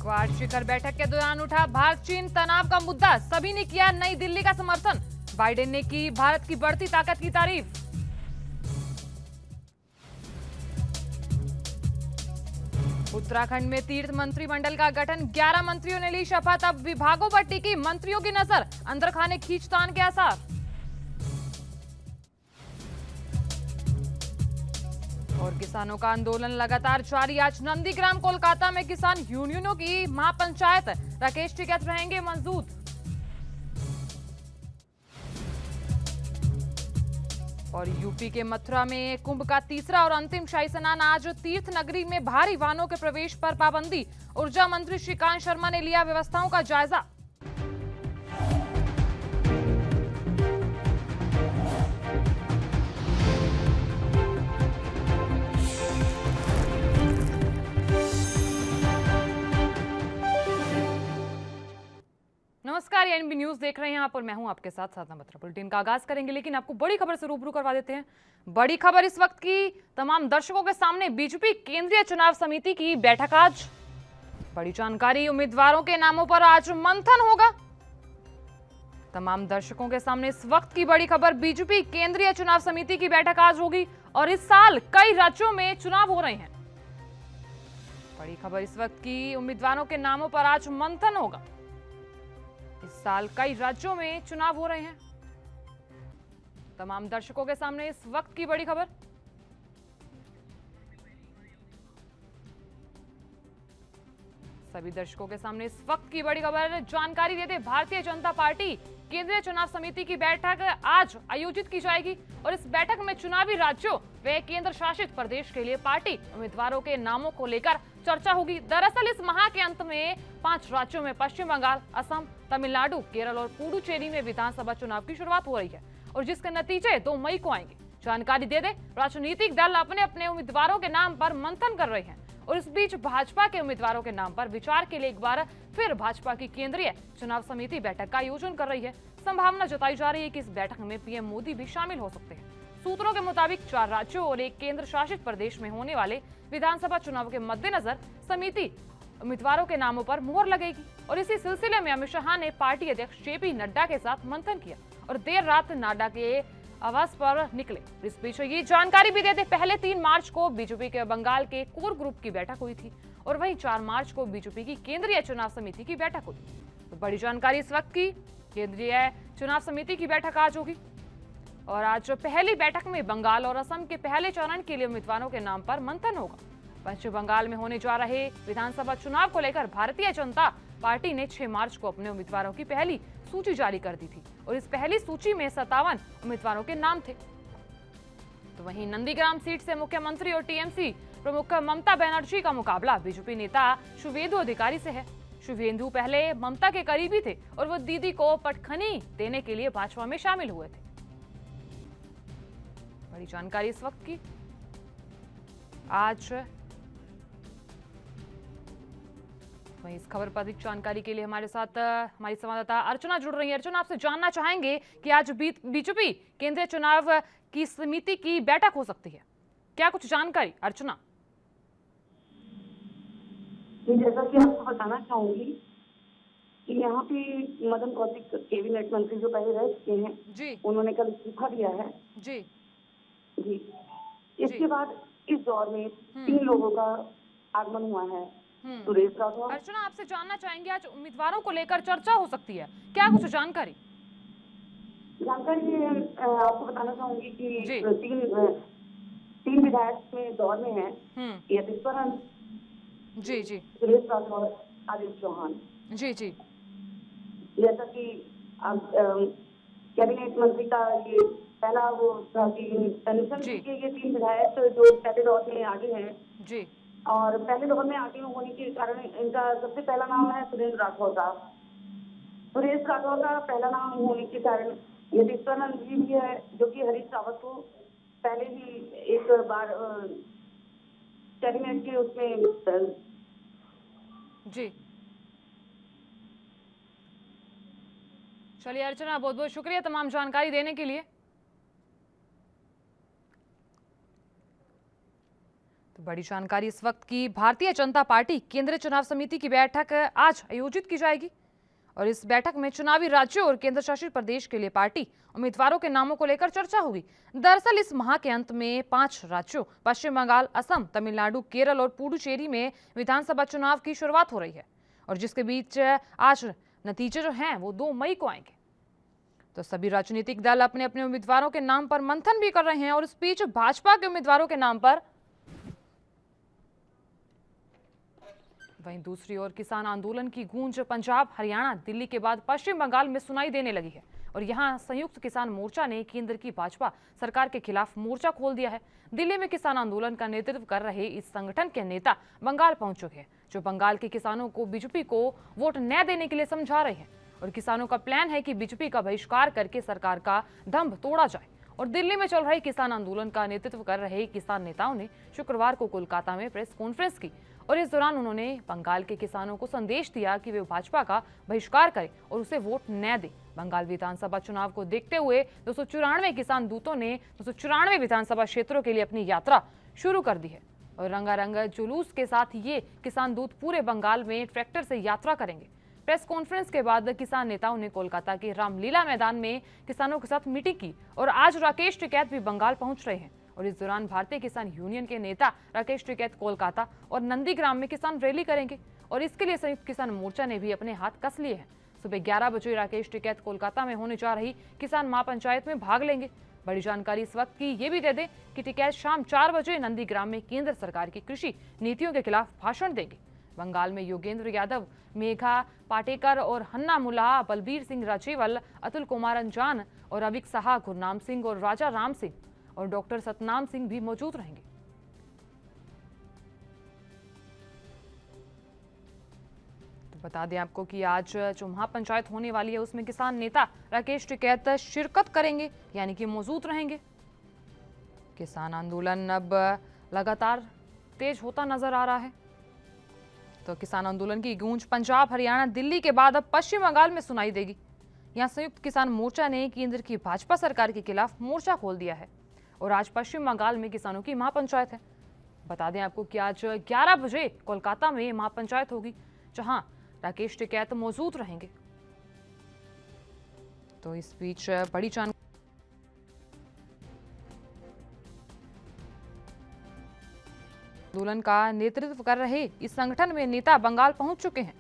Quad शिखर बैठक के दौरान उठा भारत चीन तनाव का मुद्दा, सभी ने किया नई दिल्ली का समर्थन। बाइडेन ने की भारत की बढ़ती ताकत की तारीफ। उत्तराखंड में तीर्थ मंत्रिमंडल का गठन, 11 मंत्रियों ने ली शपथ। अब विभागों पर टिकी मंत्रियों की नजर, अंदर खाने खींचतान के आसार। और किसानों का आंदोलन लगातार जारी, आज नंदीग्राम कोलकाता में किसान यूनियनों की महापंचायत, राकेश टिकैत रहेंगे मौजूद। और यूपी के मथुरा में कुंभ का तीसरा और अंतिम शाही स्नान, आज तीर्थ नगरी में भारी वाहनों के प्रवेश पर पाबंदी। ऊर्जा मंत्री श्रीकांत शर्मा ने लिया व्यवस्थाओं का जायजा। नमस्कार, एनबी न्यूज देख रहे हैं आप और मैं हूं आपके साथ साधना बत्रा। बुलेटिन का आगाज करेंगे, लेकिन आपको बड़ी खबर से रूबरू करवा देते हैं। बड़ी खबर इस वक्त की तमाम दर्शकों के सामने, बीजेपी केंद्रीय चुनाव समिति की बैठक आज। बड़ी जानकारी, उम्मीदवारों के नामों पर आज मंथन होगा। तमाम दर्शकों के सामने इस वक्त की बड़ी खबर, बीजेपी केंद्रीय चुनाव समिति की बैठक आज होगी और इस साल कई राज्यों में चुनाव हो रहे हैं। बड़ी खबर इस वक्त की, उम्मीदवारों के नामों पर आज मंथन होगा। इस साल कई राज्यों में चुनाव हो रहे हैं। तमाम दर्शकों के सामने इस वक्त की बड़ी खबर। सभी दर्शकों के सामने इस वक्त की बड़ी खबर, जानकारी देते भारतीय जनता पार्टी केंद्रीय चुनाव समिति की बैठक आज आयोजित की जाएगी और इस बैठक में चुनावी राज्यों व केंद्र शासित प्रदेश के लिए पार्टी उम्मीदवारों के नामों को लेकर चर्चा होगी। दरअसल इस माह के अंत में 5 राज्यों में पश्चिम बंगाल, असम, तमिलनाडु, केरल और पुडुचेरी में विधानसभा चुनाव की शुरुआत हो रही है और जिसके नतीजे 2 मई को आएंगे। जानकारी दे दे, राजनीतिक दल अपने अपने उम्मीदवारों के नाम पर मंथन कर रहे हैं और इस बीच भाजपा के उम्मीदवारों के नाम पर विचार के लिए एक बार फिर भाजपा की केंद्रीय चुनाव समिति बैठक का आयोजन कर रही है। संभावना जताई जा रही है कि इस बैठक में पीएम मोदी भी शामिल हो सकते हैं। सूत्रों के मुताबिक 4 राज्यों और एक केंद्र शासित प्रदेश में होने वाले विधानसभा चुनाव के मद्देनजर समिति उम्मीदवारों के नामों पर मुहर लगेगी और इसी सिलसिले में अमित शाह ने पार्टी अध्यक्ष जेपी नड्डा के साथ मंथन किया और देर रात नड्डा के आवास पर निकले। इस बीच ये जानकारी भी देते, पहले 3 मार्च को बीजेपी के बंगाल के कोर ग्रुप की बैठक हुई थी और वहीं 4 मार्च को बीजेपी की केंद्रीय चुनाव समिति की बैठक हुई। तो बड़ी जानकारी इस वक्त की, केंद्रीय चुनाव समिति की बैठक आज होगी और आज पहली बैठक में बंगाल और असम के पहले चरण के लिए उम्मीदवारों के नाम पर मंथन होगा। पश्चिम बंगाल में होने जा रहे विधानसभा चुनाव को लेकर भारतीय जनता पार्टी ने 6 मार्च को अपने उम्मीदवारों की पहली सूची जारी कर दी थी और इस पहली सूची में 57 उम्मीदवारों के नाम थे। तो वहीं नंदीग्राम सीट से मुख्यमंत्री और टीएमसी प्रमुख ममता बनर्जी का मुकाबला बीजेपी नेता शुभेंदु अधिकारी से है। शुभेंदु पहले ममता के करीबी थे और वो दीदी को पटखनी देने के लिए भाजपा में शामिल हुए थे। बड़ी जानकारी इस वक्त की, आज वहीं इस खबर पर अधिक जानकारी के लिए हमारे साथ हमारी संवाददाता अर्चना जुड़ रही है। अर्चना, आपसे जानना चाहेंगे कि आज बीजेपी केंद्रीय चुनाव की समिति की बैठक हो सकती है, क्या कुछ जानकारी? अर्चना, जैसा कि आपको बताना चाहूंगी कि यहाँ पे मदन कौशिक कैबिनेट मंत्री जो पहले रह चुके हैं जी, उन्होंने कल इस्तीफा दिया है। जी जी, इसके बाद इस दौर में 3 लोगों का आगमन हुआ है। सुरेश राठौर। अर्चना, आपसे जानना चाहेंगे, आज उम्मीदवारों को लेकर चर्चा हो सकती है, क्या कुछ जानकारी? आपको बताना चाहूंगी कि 3 विधायक में दौर में है, यतीश्वरन, जी जी, सुरेश राठौर, आदित्य चौहान। जी जी, जैसा कि कैबिनेट मंत्री का ये पहला वो था कि ये 3 विधायक जो पहले दौर में आगे हैं जी, और पहले दौर में आगे होने के कारण इनका सबसे पहला नाम है सुरेश राठौर का। सुरेश राठौर का पहला नाम होने के कारण यतीश्वरन जी भी है, जो कि हरीश रावत को पहले ही एक बार कैबिनेट के उसमें जी। चलिए अर्चना, बहुत बहुत शुक्रिया तमाम जानकारी देने के लिए। तो बड़ी जानकारी इस वक्त की। भारतीय जनता पार्टी केंद्रीय चुनाव समिति की बैठक आज आयोजित की जाएगी और इस बैठक में चुनावी राज्यों और केंद्र शासित प्रदेश के लिए पार्टी उम्मीदवारों के नामों को लेकर चर्चा होगी। दरअसल इस माह के अंत में 5 राज्यों पश्चिम बंगाल, असम, तमिलनाडु, केरल और पुडुचेरी में विधानसभा चुनाव की शुरुआत हो रही है और जिसके बीच आज नतीजे जो हैं वो 2 मई को आएंगे। तो सभी राजनीतिक दल अपने अपने उम्मीदवारों के नाम पर मंथन भी कर रहे हैं और इस बीच भाजपा के उम्मीदवारों के नाम पर वहीं दूसरी ओर किसान आंदोलन की गूंज पंजाब, हरियाणा, दिल्ली के बाद पश्चिम बंगाल में सुनाई देने लगी है और यहां संयुक्त किसान मोर्चा ने केंद्र की भाजपा सरकार के खिलाफ मोर्चा खोल दिया है। दिल्ली में किसान आंदोलन का नेतृत्व कर रहे इस संगठन के नेता बंगाल पहुंच चुके हैं, जो बंगाल के किसानों को बीजेपी को वोट न देने के लिए समझा रहे हैं और किसानों का प्लान है कि बीजेपी का बहिष्कार करके सरकार का दंभ तोड़ा जाए। और दिल्ली में चल रहे किसान आंदोलन का नेतृत्व कर रहे किसान नेताओं ने शुक्रवार को कोलकाता में प्रेस कॉन्फ्रेंस की और इस दौरान उन्होंने बंगाल के किसानों को संदेश दिया कि वे भाजपा का बहिष्कार करें और उसे वोट न दें। बंगाल विधानसभा चुनाव को देखते हुए 294 किसान दूतों ने 294 विधानसभा क्षेत्रों के लिए अपनी यात्रा शुरू कर दी है और रंगारंग जुलूस के साथ ये किसान दूत पूरे बंगाल में ट्रैक्टर से यात्रा करेंगे। प्रेस कॉन्फ्रेंस के बाद किसान नेताओं ने कोलकाता के रामलीला मैदान में किसानों के साथ मीटिंग की और आज राकेश टिकैत भी बंगाल पहुंच रहे हैं और इस दौरान भारतीय किसान यूनियन के नेता राकेश टिकैत कोलकाता और नंदीग्राम में किसान रैली करेंगे और इसके लिए संयुक्त किसान मोर्चा ने भी अपने हाथ कस लिए हैं। सुबह 11 बजे राकेश टिकैत कोलकाता में होने जा रही किसान महापंचायत में भाग लेंगे। बड़ी जानकारी इस वक्त की ये भी दे दें कि टिकैत शाम 4 बजे नंदीग्राम में केंद्र सरकार की कृषि नीतियों के खिलाफ भाषण देंगे। बंगाल में योगेंद्र यादव, मेघा पाटेकर और हन्ना मुल्ला, बलबीर सिंह राजेवल, अतुल कुमार अंजान और अविक साहा, गुरनाम सिंह और राजा राम सिंह और डॉक्टर सतनाम सिंह भी मौजूद रहेंगे। तो बता दें आपको कि आज जो महापंचायत होने वाली है उसमें किसान नेता राकेश टिकैत शिरकत करेंगे, यानी कि मौजूद रहेंगे। किसान आंदोलन अब लगातार तेज होता नजर आ रहा है। तो किसान आंदोलन की गूंज पंजाब, हरियाणा, दिल्ली के बाद अब पश्चिम बंगाल में सुनाई देगी। यहां संयुक्त किसान मोर्चा ने केंद्र की भाजपा सरकार के खिलाफ मोर्चा खोल दिया है और आज पश्चिम बंगाल में किसानों की महापंचायत है। बता दें आपको कि आज 11 बजे कोलकाता में महापंचायत होगी, जहां राकेश टिकैत मौजूद रहेंगे। तो इस बीच बड़ी जानकारी आंदोलन का नेतृत्व कर रहे इस संगठन में नेता बंगाल पहुंच चुके हैं।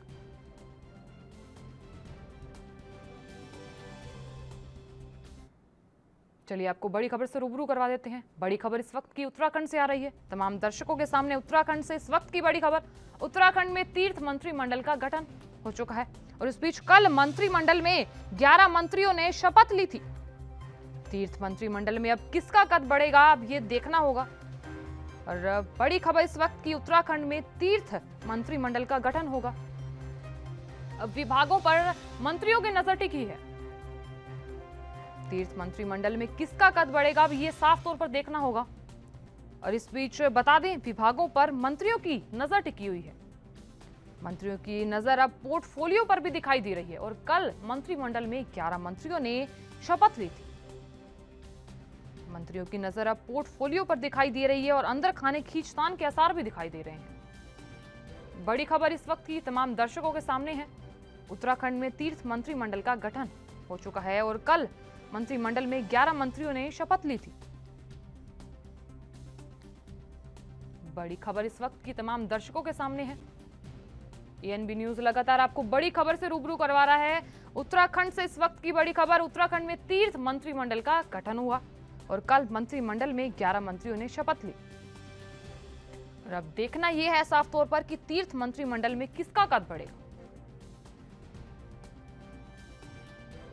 चलिए आपको बड़ी खबर से रूबरू करवा देते हैं। बड़ी खबर इस वक्त की उत्तराखंड से आ रही है। तमाम दर्शकों के सामने उत्तराखंड से इस वक्त की बड़ी खबर। उत्तराखंड में तीर्थ मंत्रिमंडल का गठन हो चुका है और इस बीच कल मंत्रिमंडल में 11 मंत्रियों ने शपथ ली थी। तीर्थ मंत्रिमंडल में अब किसका कद बढ़ेगा, अब ये देखना होगा। और बड़ी खबर इस वक्त की, उत्तराखंड में तीर्थ मंत्रिमंडल का गठन होगा। अब विभागों पर मंत्रियों की नजर टिकी है। तीर्थ मंत्रिमंडल में किसका कद बढ़ेगा, अब ये साफ तौर पर देखना होगा। और इस बीच बता दें, विभागों पर मंत्रियों की नजर टिकी हुई है। मंत्रियों की नजर अब पोर्टफोलियो पर भी दिखाई दे रही है और कल मंत्रिमंडल में 11 मंत्रियों ने शपथ ली थी। मंत्रियों की नजर अब पोर्टफोलियो पर दिखाई दे रही है और अंदर खाने खींचतान के आसार भी दिखाई दे रहे हैं। बड़ी खबर इस वक्त की तमाम दर्शकों के सामने है। उत्तराखंड में तीर्थ मंत्रिमंडल का गठन हो चुका है और कल मंत्रिमंडल में 11 मंत्रियों ने शपथ ली थी। बड़ी खबर इस वक्त की तमाम दर्शकों के सामने है। एएनबी न्यूज लगातार आपको बड़ी खबर से रूबरू करवा रहा है। उत्तराखंड से इस वक्त की बड़ी खबर, उत्तराखंड में तीर्थ मंत्रिमंडल का गठन हुआ और कल मंत्रिमंडल में 11 मंत्रियों ने शपथ ली। और अब देखना यह है साफ तौर पर कि तीर्थ मंत्रिमंडल में किसका कद बढ़ेगा।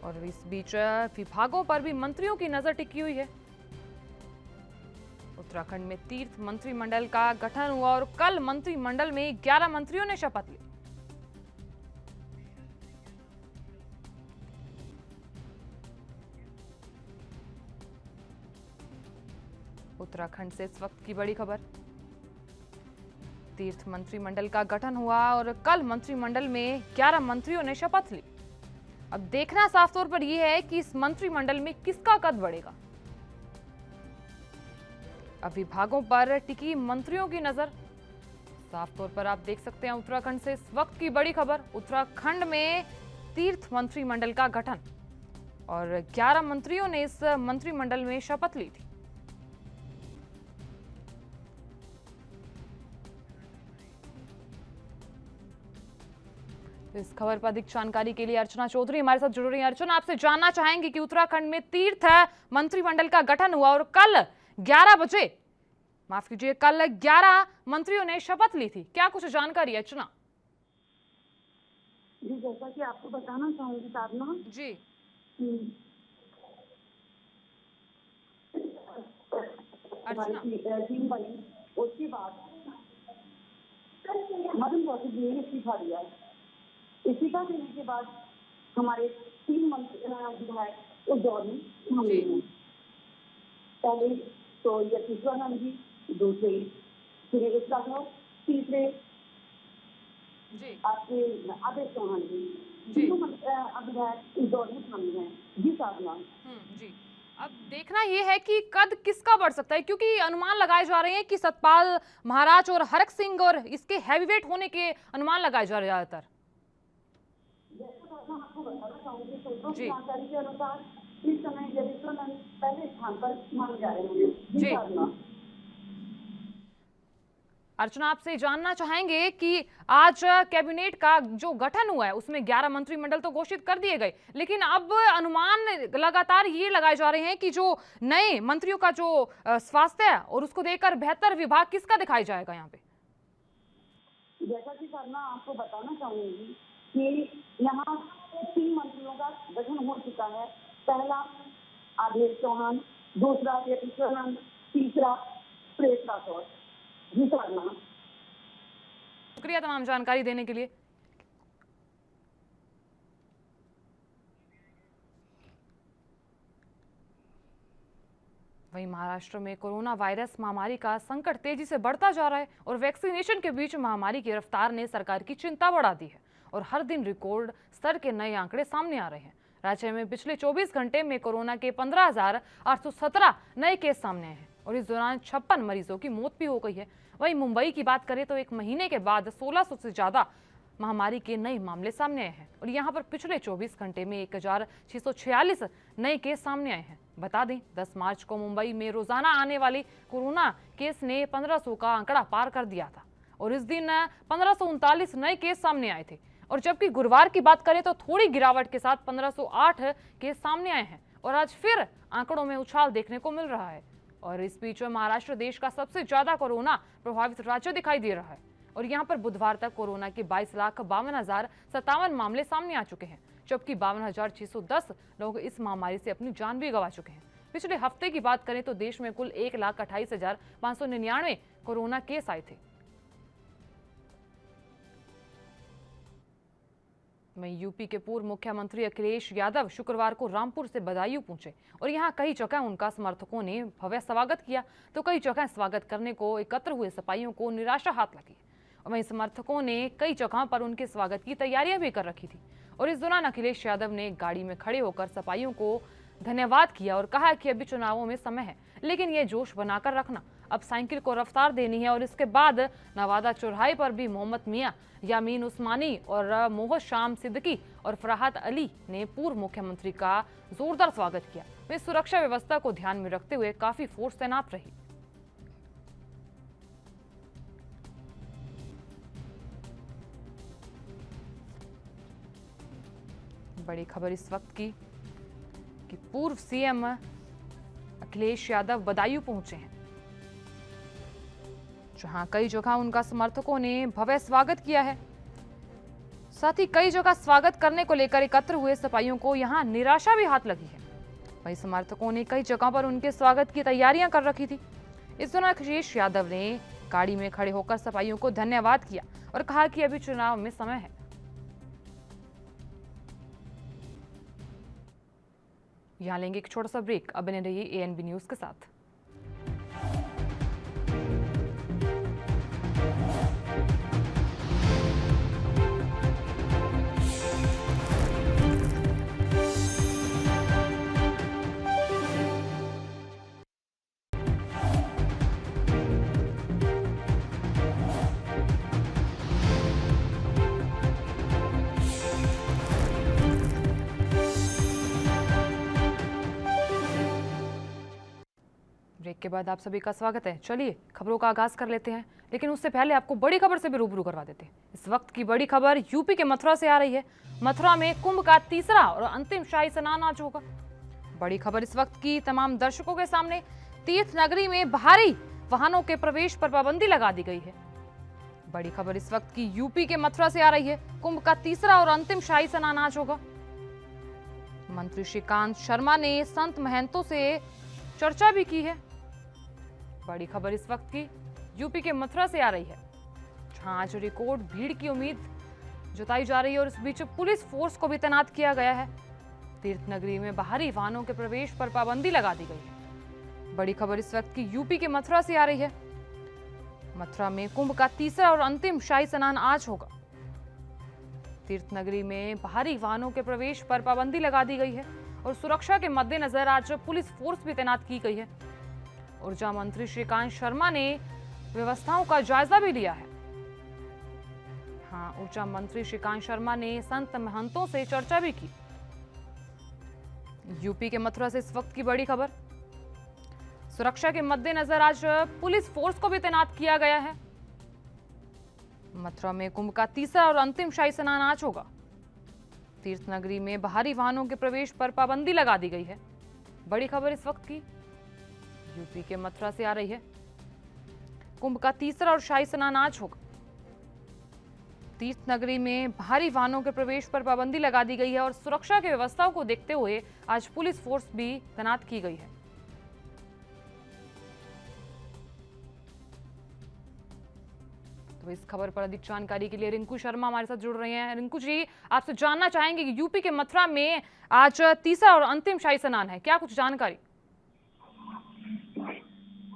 और इस बीच विभागों पर भी मंत्रियों की नजर टिकी हुई है। उत्तराखंड में तीर्थ मंत्रिमंडल का गठन हुआ और कल मंत्रिमंडल में 11 मंत्रियों ने शपथ ली। उत्तराखंड से इस वक्त की बड़ी खबर, तीर्थ मंत्रिमंडल का गठन हुआ और कल मंत्रिमंडल में 11 मंत्रियों ने शपथ ली। अब देखना साफ तौर पर यह है कि इस मंत्रिमंडल में किसका कद बढ़ेगा। अब विभागों पर टिकी मंत्रियों की नजर। साफ तौर पर आप देख सकते हैं उत्तराखंड से इस वक्त की बड़ी खबर। उत्तराखंड में तीर्थ मंत्रिमंडल का गठन और 11 मंत्रियों ने इस मंत्रिमंडल में शपथ ली थी। इस खबर पर अधिक जानकारी के लिए अर्चना चौधरी हमारे साथ जुड़ रही हैं। अर्चना, आपसे जानना चाहेंगे कि उत्तराखंड में तीर्थ मंत्रिमंडल का गठन हुआ और कल 11 बजे, माफ कीजिए, कल 11 मंत्रियों ने शपथ ली थी। क्या कुछ जानकारी अर्चना? जी, जैसा कि आपको बताना चाहूंगी साधना जी अर्चना, टीम बनी, उसके बाद मदन कौशिक जी ने इस्तीफा दिया। इस्तीफा देने के बाद हमारे 3 विधायक उस दौर में शामिल हुए। पहले तो यतीश्वरानंद जी, दूसरे सुरेश राघव, तीसरे आपके आदेश चौहान जी, तीनों विधायक इस दौर में शामिल हैं। जी साधना जी, अब देखना ये है कि कद किसका बढ़ सकता है, क्योंकि अनुमान लगाए जा रहे हैं कि सतपाल महाराज और हरक सिंह और इसके हैवीवेट होने के अनुमान लगाए जा रहे हैं ज्यादातर। आपको बताना चाहूंगी सूत्रों की जानकारी के अनुसार इस समय यतीश्वरानंद पहले स्थान पर माने जा रहे हैं। जी अर्चना, आपसे जानना चाहेंगे कि आज कैबिनेट का जो गठन हुआ है उसमें 11 मंत्रिमंडल तो घोषित कर दिए गए, लेकिन अब अनुमान लगातार ये लगाए जा रहे हैं कि जो नए मंत्रियों का जो स्वास्थ्य है और उसको देखकर बेहतर विभाग किसका दिखाई जाएगा यहाँ पे? जैसा कि करना आपको बताना चाहूंगी कि यहाँ 3 मंत्रियों का गठन हो चुका है। पहला आदेश चौहान, दूसरा यतीश्वरानंद, तीसरा सुरेश राठौर। जी करना, शुक्रिया तमाम जानकारी देने के लिए। वहीं महाराष्ट्र में कोरोना वायरस महामारी का संकट तेजी से बढ़ता जा रहा है और वैक्सीनेशन के बीच महामारी की रफ्तार ने सरकार की चिंता बढ़ा दी है और हर दिन रिकॉर्ड स्तर के नए आंकड़े सामने आ रहे हैं। राज्य में पिछले 24 घंटे में कोरोना के 15,817 नए केस सामने आए हैं और इस दौरान 56 मरीजों की मौत भी हो गई है। वहीं मुंबई की बात करें तो एक महीने के बाद 1600 से ज्यादा महामारी के नए मामले सामने आए हैं और यहां पर पिछले 24 घंटे में 1646 नए केस सामने आए हैं। बता दें 10 मार्च को मुंबई में रोजाना आने वाली कोरोना केस ने 1500 का आंकड़ा पार कर दिया था और इस दिन 1539 नए केस सामने आए थे और जबकि गुरुवार की बात करें तो थोड़ी गिरावट के साथ 1508 केस सामने आए हैं और आज फिर आंकड़ों में उछाल देखने को मिल रहा है। और इस बीच महाराष्ट्र देश का सबसे ज्यादा कोरोना प्रभावित राज्य दिखाई दे रहा है और यहां पर बुधवार तक कोरोना के 22,52,057 मामले सामने आ चुके हैं, जबकि 52,610 लोग इस महामारी से अपनी जान भी गंवा चुके हैं। पिछले हफ्ते की बात करें तो देश में कुल 1,28,599 कोरोना केस आए थे। वहीं यूपी के पूर्व मुख्यमंत्री अखिलेश यादव शुक्रवार को रामपुर से बदायूं पहुंचे और यहां कई जगह उनका समर्थकों ने भव्य स्वागत किया तो कई जगह स्वागत करने को एकत्र हुए सिपाहियों को निराशा हाथ लगी और वहीं समर्थकों ने कई जगहों पर उनके स्वागत की तैयारियां भी कर रखी थी और इस दौरान अखिलेश यादव ने गाड़ी में खड़े होकर सिपाहियों को धन्यवाद किया और कहा कि अभी चुनावों में समय है, लेकिन ये जोश बनाकर रखना, अब साइकिल को रफ्तार देनी है। और इसके बाद नवादा चौराहे पर भी मोहम्मद मियां, यामीन उस्मानी और मोहम्मद शाम सिद्दीकी और फराहत अली ने पूर्व मुख्यमंत्री का जोरदार स्वागत किया। वे सुरक्षा व्यवस्था को ध्यान में रखते हुए काफी फोर्स तैनात रही। बड़ी खबर इस वक्त की कि पूर्व सीएम अखिलेश यादव बदायूं पहुंचे हैं, जहां कई जगह उनका समर्थकों ने भव्य स्वागत किया है। साथ ही कई जगह स्वागत करने को लेकर एकत्र हुए सिपाहियों को यहां निराशा भी हाथ लगी है। वहीं समर्थकों ने कई जगह पर उनके स्वागत की तैयारियां कर रखी थी। इस दौरान अखिलेश यादव ने गाड़ी में खड़े होकर सिपाहियों को धन्यवाद किया और कहा कि अभी चुनाव में समय है। यहां लेंगे एक छोटा सा ब्रेक, अब बने रहिए एएनबी न्यूज के साथ। के बाद आप सभी का स्वागत है। चलिए खबरों का आगाज कर लेते हैं, लेकिन उससे पहले आपको बड़ी खबर से भी रूबरू करवा देते हैं। इस वक्त की बड़ी खबर यूपी के मथुरा से आ रही है। मथुरा में कुंभ का तीसरा और अंतिम शाही स्नान आज होगा। बड़ी खबर इस वक्त की तमाम दर्शकों के सामने। तीर्थ नगरी में भारी वाहनों के प्रवेश पर पाबंदी लगा दी गई है। बड़ी खबर इस वक्त की यूपी के मथुरा से आ रही है। कुंभ का तीसरा और अंतिम शाही स्नान आज होगा। मंत्री श्रीकांत शर्मा ने संत महंतों से चर्चा भी की है। बड़ी खबर इस वक्त की यूपी के मथुरा से आ रही है, जहां आज रिकॉर्ड भीड़ की उम्मीद जताई जा रही है और इस बीच पुलिस फोर्स को भी तैनात किया गया है। तीर्थ नगरी में बाहरी वाहनों के प्रवेश पर पाबंदी लगा दी गई है। बड़ी खबर इस वक्त की यूपी के मथुरा से आ रही है। मथुरा में कुंभ का तीसरा और अंतिम शाही स्नान आज होगा। तीर्थ नगरी में बाहरी वाहनों के प्रवेश पर पाबंदी लगा दी गई है और सुरक्षा के मद्देनजर आज पुलिस फोर्स भी तैनात की गई है। ऊर्जा मंत्री श्रीकांत शर्मा ने व्यवस्थाओं का जायजा भी लिया है। हाँ, ऊर्जा मंत्री श्रीकांत शर्मा ने संत महंतों से चर्चा भी की। यूपी के मथुरा से इस वक्त की बड़ी खबर। सुरक्षा के मद्देनजर आज पुलिस फोर्स को भी तैनात किया गया है। मथुरा में कुंभ का तीसरा और अंतिम शाही स्नान आज होगा। तीर्थ नगरी में बाहरी वाहनों के प्रवेश पर पाबंदी लगा दी गई है। बड़ी खबर इस वक्त की यूपी के मथुरा से आ रही है। कुंभ का तीसरा और शाही स्नान आज होगा। तीर्थ नगरी में भारी वाहनों के प्रवेश पर पाबंदी लगा दी गई है और सुरक्षा की व्यवस्थाओं को देखते हुए आज पुलिस फोर्स भी तैनात की गई है। तो इस खबर पर अधिक जानकारी के लिए रिंकू शर्मा हमारे साथ जुड़ रहे हैं। रिंकू जी, आपसे जानना चाहेंगे कि यूपी के मथुरा में आज तीसरा और अंतिम शाही स्नान है, क्या कुछ जानकारी?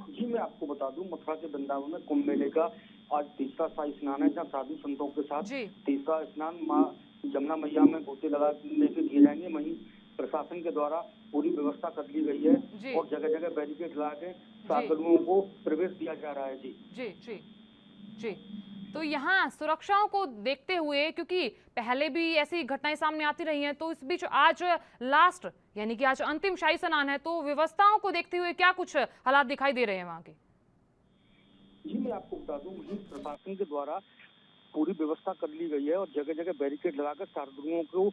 जी, मैं आपको बता दूं, मथुरा के वृंदावन में कुंभ मेले का आज तीसरा शाही स्नान है, जहाँ साधु संतों के साथ तीसरा स्नान मां जमुना मैया में गोते लगा लेके किए जाएंगे। वहीं प्रशासन के द्वारा पूरी व्यवस्था कर ली गई है और जगह जगह बैरिकेड लगा के श्रद्धालुओं को प्रवेश दिया जा रहा है। जी जी जी जी, तो यहाँ सुरक्षाओं को देखते हुए, क्योंकि पहले भी ऐसी घटनाएं सामने आती रही हैं, तो इस बीच आज लास्ट यानी कि आज अंतिम शाही स्नान है, तो व्यवस्थाओं को देखते हुए क्या कुछ हालात दिखाई दे रहे हैं वहाँ के? जी, मैं आपको बता दूं, वहीं प्रशासन के द्वारा पूरी व्यवस्था कर ली गई है और जगह जगह बैरिकेड लगाकर श्रद्धालुओं को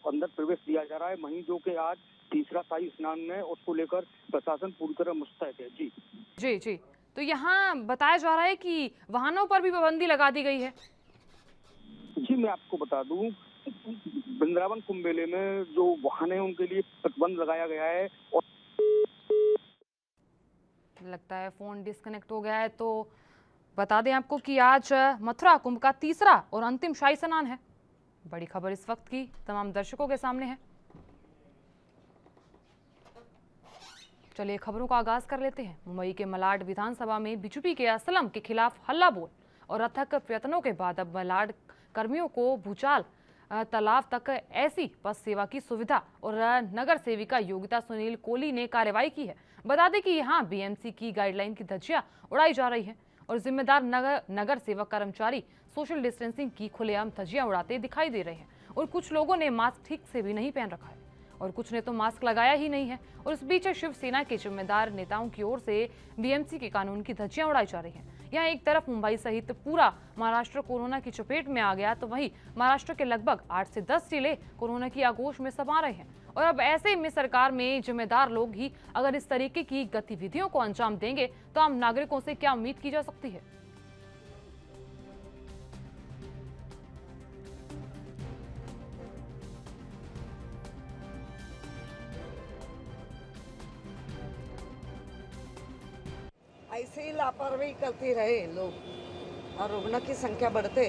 अंदर प्रवेश दिया जा रहा है। वहीं जो कि आज तीसरा शाही स्नान है, उसको लेकर प्रशासन पूरी तरह मुस्तैद है। जी जी जी, तो यहाँ बताया जा रहा है कि वाहनों पर भी पाबंदी लगा दी गई है। जी, मैं आपको बता दूं, वृंदावन कुंभ मेले में जो वाहन है उनके लिए प्रतिबंध लगाया गया है। और लगता है फोन डिस्कनेक्ट हो गया है, तो बता दें आपको कि आज मथुरा कुंभ का तीसरा और अंतिम शाही स्नान है। बड़ी खबर इस वक्त की तमाम दर्शकों के सामने है। चलिए खबरों का आगाज कर लेते हैं। मुंबई के मलाड विधानसभा में बीजेपी के असलम के खिलाफ हल्ला बोल और अथक प्रयत्नों के बाद अब मलाड कर्मियों को भूचाल तालाब तक ऐसी बस सेवा की सुविधा और नगर सेविका योगिता सुनील कोहली ने कार्रवाई की है। बता दें कि यहाँ बीएमसी की गाइडलाइन की धज्जियां उड़ाई जा रही है और जिम्मेदार नगर सेवक कर्मचारी सोशल डिस्टेंसिंग की खुलेआम धज्जियां उड़ाते दिखाई दे रहे हैं और कुछ लोगों ने मास्क ठीक से भी नहीं पहन रखा है और कुछ ने तो मास्क लगाया ही नहीं है। और इस बीच शिवसेना के जिम्मेदार नेताओं की ओर से बीएमसी के कानून की धज्जियां उड़ाई जा रही हैं। यहाँ एक तरफ मुंबई सहित पूरा महाराष्ट्र कोरोना की चपेट में आ गया, तो वहीं महाराष्ट्र के लगभग 8 से 10 जिले कोरोना की आगोश में समा रहे हैं और अब ऐसे में सरकार में जिम्मेदार लोग ही अगर इस तरीके की गतिविधियों को अंजाम देंगे तो आम नागरिकों से क्या उम्मीद की जा सकती है? ऐसे ही लापरवाही करते रहे लोग और रुग्ण की संख्या बढ़ते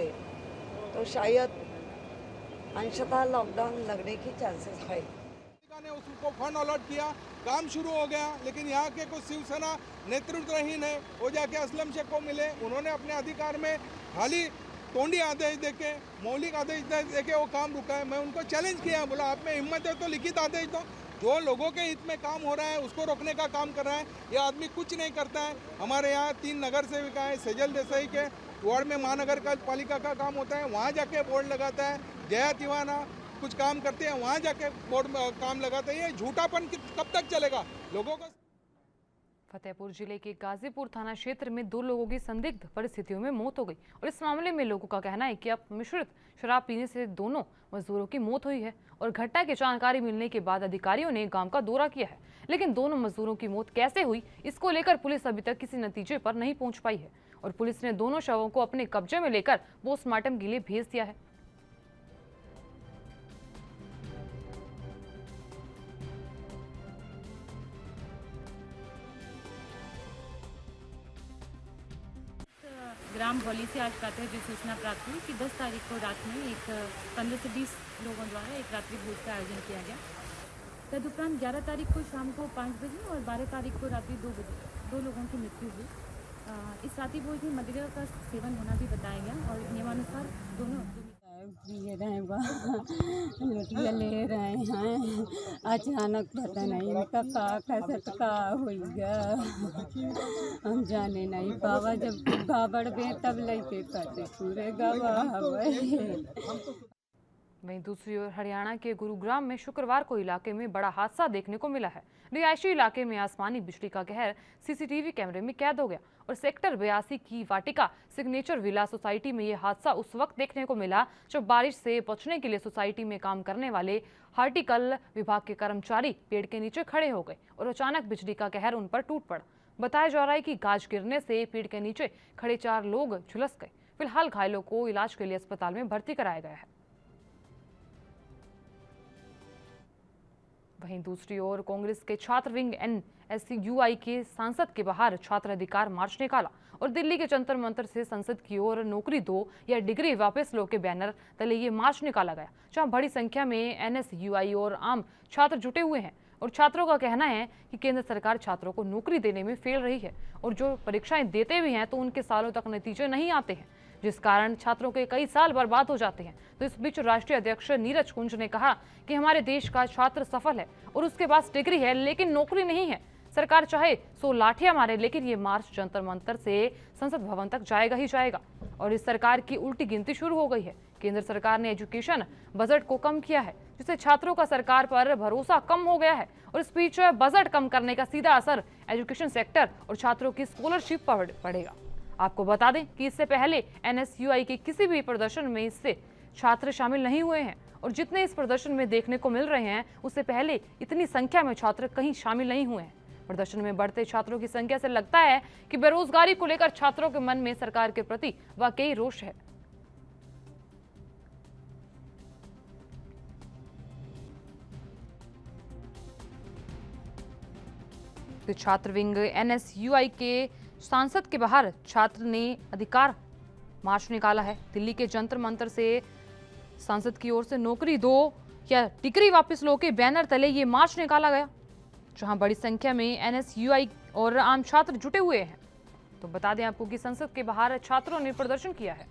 तो शायद अंशतः लॉकडाउन लगने की चांसेस है। ने उसको फंड अलॉट किया, काम शुरू हो गया, लेकिन यहाँ के कुछ शिवसेना नेतृत्वहीन है, वो जाके असलम शेख को मिले, उन्होंने अपने अधिकार में खाली तोंडी आदेश देके, मौलिक आदेश देके वो काम रुका है। मैं उनको चैलेंज किया, बोला आप में हिम्मत है तो लिखित आदेश दो, जो लोगों के हित में काम हो रहा है उसको रोकने का काम कर रहा है। ये आदमी कुछ नहीं करता है। हमारे यहाँ 3 नगर सेविका है, सेजल देसाई के वार्ड में महानगर पालिका का काम होता है, वहाँ जाके बोर्ड लगाता है। जया तिवाना कुछ काम करते हैं, वहाँ जाके बोर्ड में काम लगाते हैं। ये झूठापन कब तक चलेगा लोगों का? फतेहपुर जिले के गाजीपुर थाना क्षेत्र में 2 लोगों की संदिग्ध परिस्थितियों में मौत हो गई और इस मामले में लोगों का कहना है कि अब मिश्रित शराब पीने से दोनों मजदूरों की मौत हुई है और घटना की जानकारी मिलने के बाद अधिकारियों ने गांव का दौरा किया है, लेकिन दोनों मजदूरों की मौत कैसे हुई इसको लेकर पुलिस अभी तक किसी नतीजे पर नहीं पहुंच पाई है और पुलिस ने दोनों शवों को अपने कब्जे में लेकर पोस्टमार्टम के लिए भेज दिया है। ग्राम भौली से आज प्रातः जो सूचना प्राप्त हुई कि 10 तारीख को रात में एक 15 से 20 लोगों द्वारा एक रात्रि भोज का आयोजन किया गया। तदुपरांत 11 तारीख को शाम को 5 बजे और 12 तारीख को रात्रि 2 बजे 2 लोगों की मृत्यु हुई। इस रात्रि भोज में मदिरा का सेवन होना भी बताया गया और नियमानुसार दोनों पिए रहे लुटिया ले रहे हैं, अचानक पता नहीं इनका का कसत का होगा, हम जाने नहीं पावा। जब गाबड़ बे तब लेके पते पूरे गवाह हुए। वहीं दूसरी ओर हरियाणा के गुरुग्राम में शुक्रवार को इलाके में बड़ा हादसा देखने को मिला है। रिहायशी इलाके में आसमानी बिजली का कहर सीसीटीवी कैमरे में कैद हो गया और सेक्टर 82 की वाटिका सिग्नेचर विला सोसाइटी में यह हादसा उस वक्त देखने को मिला जब बारिश से बचने के लिए सोसाइटी में काम करने वाले हॉर्टिकल विभाग के कर्मचारी पेड़ के नीचे खड़े हो गए और अचानक बिजली का कहर उन पर टूट पड़ा। बताया जा रहा है कि गाज गिरने से पेड़ के नीचे खड़े 4 लोग झुलस गए। फिलहाल घायलों को इलाज के लिए अस्पताल में भर्ती कराया गया है। वहीं दूसरी ओर कांग्रेस के छात्र विंग NSUI के सांसद के बाहर छात्र अधिकार मार्च निकाला और दिल्ली के जंतर मंतर से संसद की ओर नौकरी दो या डिग्री वापस लो के बैनर तले ये मार्च निकाला गया, जहां बड़ी संख्या में NSUI और आम छात्र जुटे हुए हैं और छात्रों का कहना है कि केंद्र सरकार छात्रों को नौकरी देने में फेल रही है और जो परीक्षाएं देते भी हैं तो उनके सालों तक नतीजे नहीं आते हैं, जिस कारण छात्रों के कई साल बर्बाद हो जाते हैं। तो इस बीच राष्ट्रीय अध्यक्ष नीरज कुंज ने कहा कि हमारे देश का छात्र सफल है और उसके पास डिग्री है लेकिन नौकरी नहीं है। सरकार चाहे 100 लाठियां मारे लेकिन ये मार्च जंतर मंतर से संसद भवन तक जाएगा ही जाएगा और इस सरकार की उल्टी गिनती शुरू हो गई है। केंद्र सरकार ने एजुकेशन बजट को कम किया है जिससे छात्रों का सरकार पर भरोसा कम हो गया है और इस बीच बजट कम करने का सीधा असर एजुकेशन सेक्टर और छात्रों की स्कॉलरशिप पर पड़ेगा। आपको बता दें कि इससे पहले NSUI के किसी भी प्रदर्शन में इससे छात्र शामिल नहीं हुए हैं और जितने इस प्रदर्शन में देखने को मिल रहे हैं उससे पहले इतनी संख्या में छात्र कहीं शामिल नहीं हुए हैं। प्रदर्शन में बढ़ते छात्रों की संख्या से लगता है कि बेरोजगारी को लेकर छात्रों के मन में सरकार के प्रति वाकई रोष है। तो छात्र विंग NSUI के सांसद के बाहर छात्र ने अधिकार मार्च निकाला है। दिल्ली के जंतर मंतर से सांसद की ओर से नौकरी दो या डिग्री वापस लो के बैनर तले ये मार्च निकाला गया, जहां बड़ी संख्या में NSUI और आम छात्र जुटे हुए हैं। तो बता दें आपको कि संसद के बाहर छात्रों ने प्रदर्शन किया है।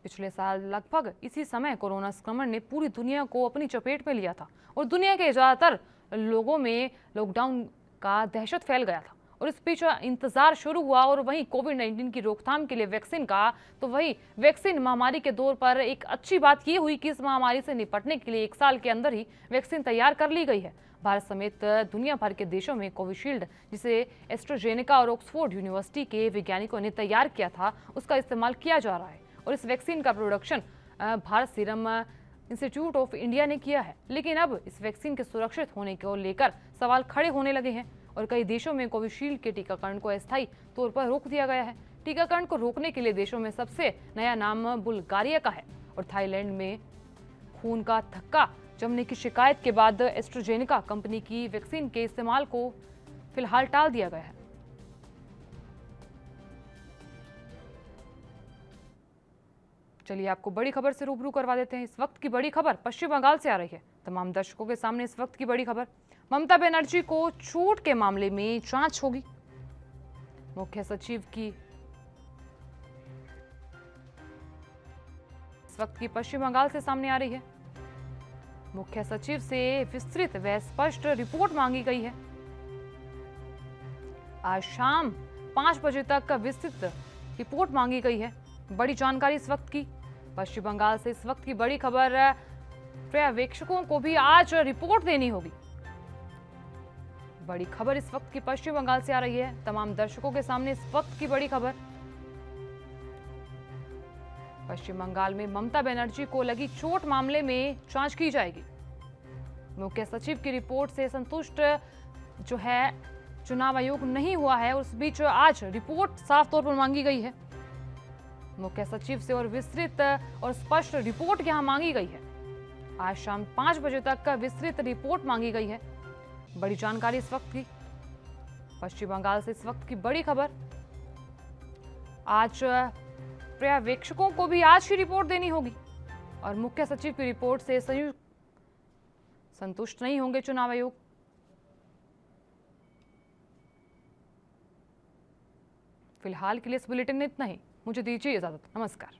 पिछले साल लगभग इसी समय कोरोना संक्रमण ने पूरी दुनिया को अपनी चपेट में लिया था और दुनिया के ज्यादातर लोगों में लॉकडाउन का दहशत फैल गया था और इस बीच इंतजार शुरू हुआ और वहीं कोविड-19 की रोकथाम के लिए वैक्सीन का, तो वही वैक्सीन महामारी के दौर पर एक अच्छी बात ये हुई कि इस महामारी से निपटने के लिए 1 साल के अंदर ही वैक्सीन तैयार कर ली गई है। भारत समेत दुनिया भर के देशों में कोविशील्ड, जिसे एस्ट्राजेनेका और ऑक्सफोर्ड यूनिवर्सिटी के वैज्ञानिकों ने तैयार किया था, उसका इस्तेमाल किया जा रहा है और इस वैक्सीन का production Bharat serum institute of India ने किया है। लेकिन अब इस वैक्सीन के सुरक्षित होने को लेकर सवाल खड़े होने लगे हैं और कई देशों में कोविशील्ड के टीकाकरण को अस्थायी तौर पर रोक दिया गया है। टीकाकरण को रोकने के लिए देशों में सबसे नया नाम बुल्गारिया का है और थाईलैंड में खून का थक्का जमने की शिकायत के बाद एस्ट्राजेनेका कंपनी की वैक्सीन के इस्तेमाल को फिलहाल टाल दिया गया है। चलिए आपको बड़ी खबर से रूबरू करवा देते हैं। इस वक्त की बड़ी खबर पश्चिम बंगाल से आ रही है। तमाम दर्शकों के सामने इस वक्त की बड़ी खबर, ममता बनर्जी को छूट के मामले में जांच होगी। मुख्य सचिव की इस वक्त की पश्चिम बंगाल से सामने आ रही है। मुख्य सचिव से विस्तृत व स्पष्ट रिपोर्ट मांगी गई है। आज शाम 5 बजे तक विस्तृत रिपोर्ट मांगी गई है। बड़ी जानकारी इस वक्त की पश्चिम बंगाल से इस वक्त की बड़ी खबर पर्यवेक्षकों को भी आज रिपोर्ट देनी होगी। बड़ी खबर इस वक्त की पश्चिम बंगाल से आ रही है, तमाम दर्शकों के सामने इस वक्त की बड़ी खबर। पश्चिम बंगाल में ममता बनर्जी को लगी चोट मामले में जांच की जाएगी। मुख्य सचिव की रिपोर्ट से संतुष्ट जो है चुनाव आयोग नहीं हुआ है, उस बीच आज रिपोर्ट साफ तौर पर मांगी गई है मुख्य सचिव से, और विस्तृत और स्पष्ट रिपोर्ट यहां मांगी गई है। आज शाम 5 बजे तक का विस्तृत रिपोर्ट मांगी गई है। बड़ी जानकारी इस वक्त की पश्चिम बंगाल से, इस वक्त की बड़ी खबर। आज पर्यवेक्षकों को भी आज ही रिपोर्ट देनी होगी और मुख्य सचिव की रिपोर्ट से संतुष्ट नहीं होंगे चुनाव आयोग। फिलहाल के लिए इस बुलेटिन में इतना ही। मुझे दीजिए इजाजत। नमस्कार।